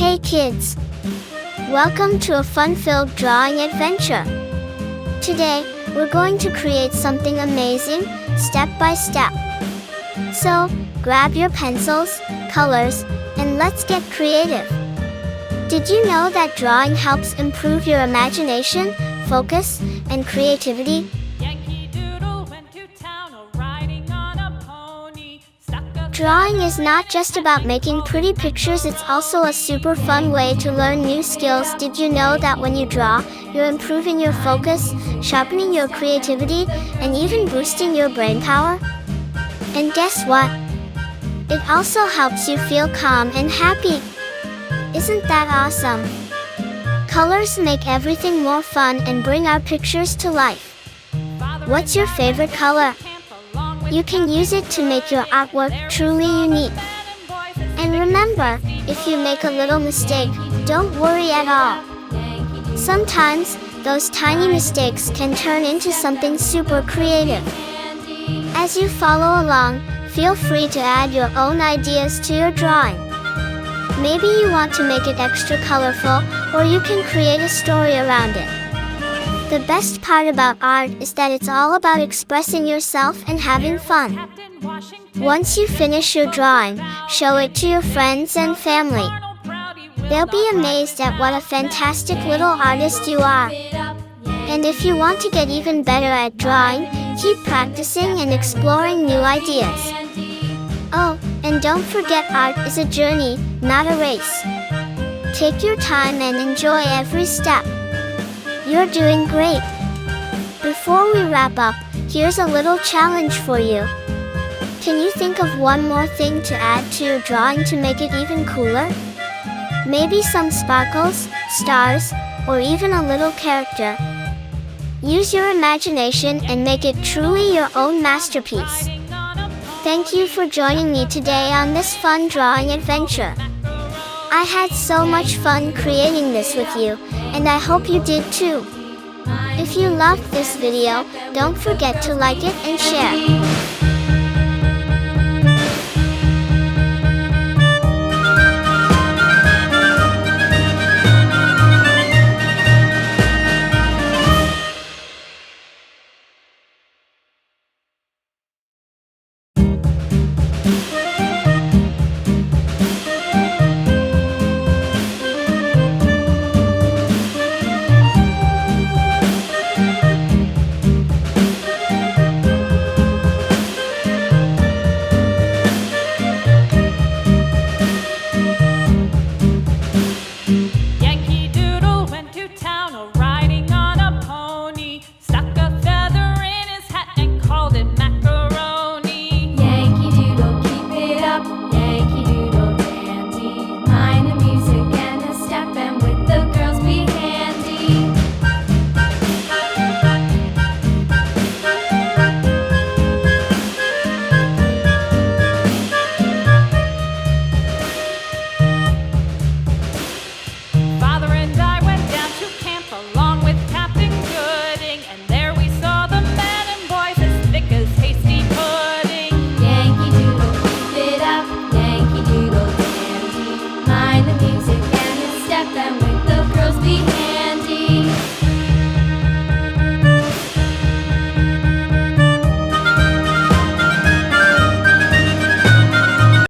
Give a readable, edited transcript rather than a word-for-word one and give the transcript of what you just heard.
Hey kids! Welcome to a fun-filled drawing adventure. Today, we're going to create something amazing, step by step. So, grab your pencils, colors, and let's get creative. Did you know that drawing helps improve your imagination, focus, and creativity? Drawing is not just about making pretty pictures, it's also a super fun way to learn new skills. Did you know that when you draw, you're improving your focus, sharpening your creativity, and even boosting your brain power? And guess what? It also helps you feel calm and happy. Isn't that awesome? Colors make everything more fun and bring our pictures to life. What's your favorite color? You can use it to make your artwork truly unique. And remember, if you make a little mistake, don't worry at all. Sometimes, those tiny mistakes can turn into something super creative. As you follow along, feel free to add your own ideas to your drawing. Maybe you want to make it extra colorful, or you can create a story around it. The best part about art is that it's all about expressing yourself and having fun. Once you finish your drawing, show it to your friends and family. They'll be amazed at what a fantastic little artist you are. And if you want to get even better at drawing, keep practicing and exploring new ideas. Oh, and don't forget, art is a journey, not a race. Take your time and enjoy every step. You're doing great. Before we wrap up, here's a little challenge for you. Can you think of one more thing to add to your drawing to make it even cooler? Maybe some sparkles, stars, or even a little character. Use your imagination and make it truly your own masterpiece. Thank you for joining me today on this fun drawing adventure. I had so much fun creating this with you, and I hope you did too. If you loved this video, don't forget to like it and share.